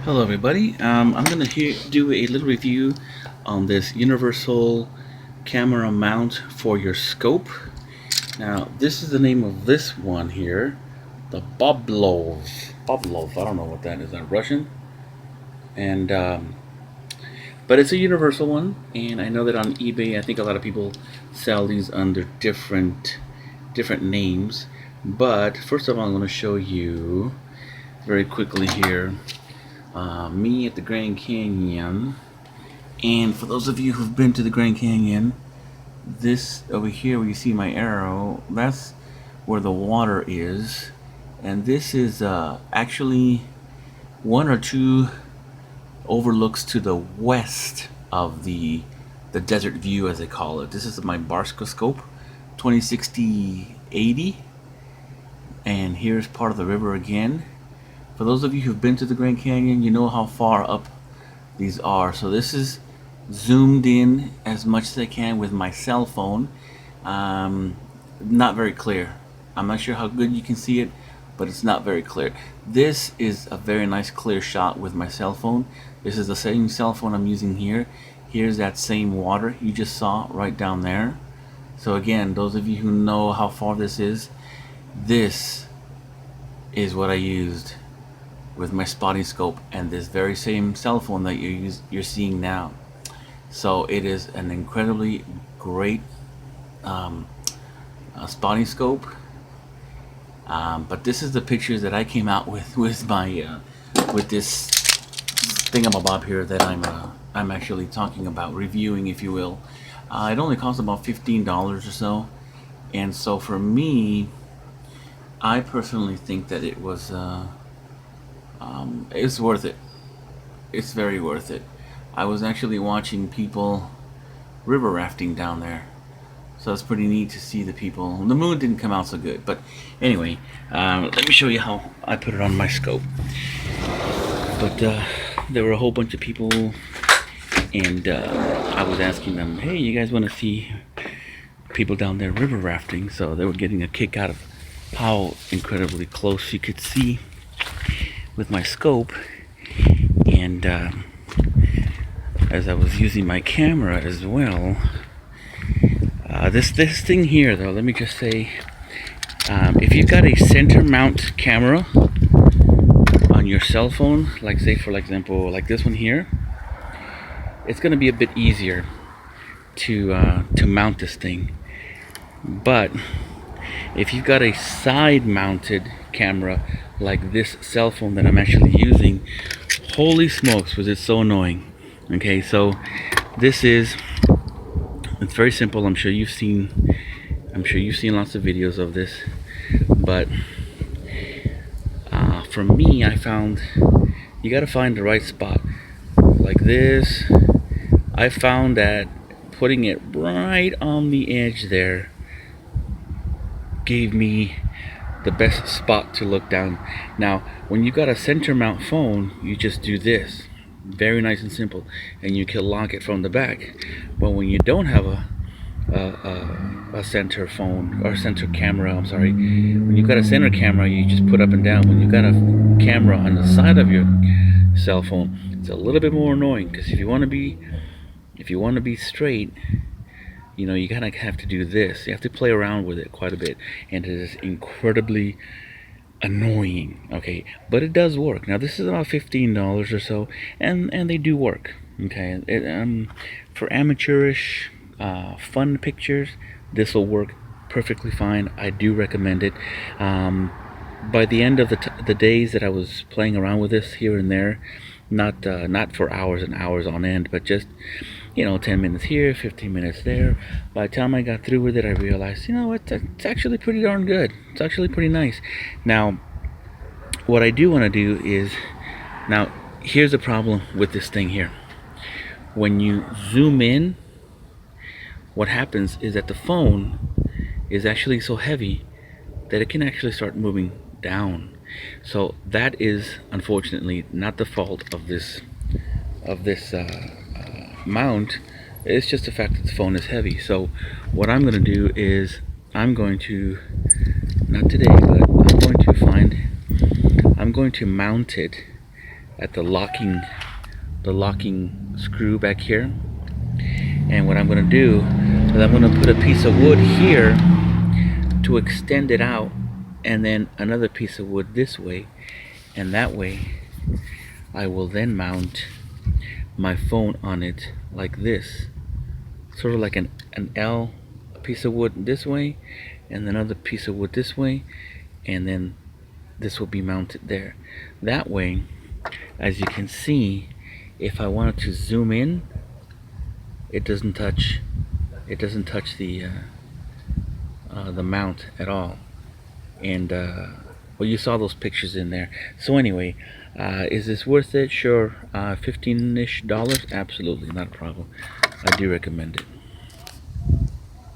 Hello everybody, I'm going to do a little review on this universal camera mount for your scope. Now this is the name of this one here, the Boblov, I don't know what that is, that Russian? And but it's a universal one, and I know that on eBay I think a lot of people sell these under different names. But first of all, I'm going to show you very quickly here me at the Grand Canyon. And for those of you who've been to the Grand Canyon, this over here where you see my arrow, that's where the water is. And this is actually one or two overlooks to the west of the desert view, as they call it. This is my Barska scope 2060-80, and here's part of the river again. For those of you who've been to the Grand Canyon, you know how far up these are. So this is zoomed in as much as I can with my cell phone. Not very clear. I'm not sure how good you can see it, but it's not very clear. This is a very nice clear shot with my cell phone. This is the same cell phone I'm using here. Here's that same water you just saw right down there. So again, those of you who know how far this is what I used with my spotting scope and this very same cell phone that you're seeing now. So it is an incredibly great spotting scope. But this is the pictures that I came out with my with this thingamabob here that I'm actually talking about, reviewing, if you will. It only cost about $15 or so, and so for me, I personally think that it was it's worth it. It's very worth it. I was actually watching people river rafting down there, so it's pretty neat to see the people. The moon didn't come out so good, but anyway, let me show you how I put it on my scope. But there were a whole bunch of people, and I was asking them, hey, you guys want to see people down there river rafting? So they were getting a kick out of how incredibly close you could see with my scope. And as I was using my camera as well, this thing here, though, let me just say, if you've got a center mount camera on your cell phone, like say for example like this one here, it's going to be a bit easier to mount this thing. But if you've got a side mounted camera like this cell phone that I'm actually using, holy smokes, was it so annoying. Okay, so it's very simple. I'm sure you've seen lots of videos of this, but for me, I found you got to find the right spot like this. I found that putting it right on the edge there gave me the best spot to look down. Now, when you got a center mount phone, you just do this, very nice and simple, and you can lock it from the back. But when you don't have a center phone or center camera, I'm sorry, when you got a center camera, you just put up and down. When you got a camera on the side of your cell phone, it's a little bit more annoying, because if you want to be straight, you know, you kind of have to do this. You have to play around with it quite a bit, and it is incredibly annoying. Okay, but it does work. Now this is about $15 or so, and they do work. Okay, for amateurish fun pictures, this will work perfectly fine. I do recommend it. By the end of the days that I was playing around with this here and there, not for hours and hours on end, but just 10 minutes here, 15 minutes there. By the time I got through with it, I realized, it's actually pretty darn good. It's actually pretty nice. Now, what I do want to do is, now here's the problem with this thing here. When you zoom in, what happens is that the phone is actually so heavy that it can actually start moving down. So that is unfortunately not the fault of this mount. It's just the fact that the phone is heavy. So what I'm going to do is I'm going to, not today, but I'm going to mount it at the locking screw back here. And what I'm going to do is I'm going to put a piece of wood here to extend it out, and then another piece of wood this way, and that way I will then mount my phone on it like this, sort of like an L, a piece of wood this way and another piece of wood this way, and then this will be mounted there. That way, as you can see, if I wanted to zoom in, it doesn't touch the mount at all. And well, you saw those pictures in there. So anyway, is this worth it? Sure. $15-ish, absolutely not a problem. I do recommend it.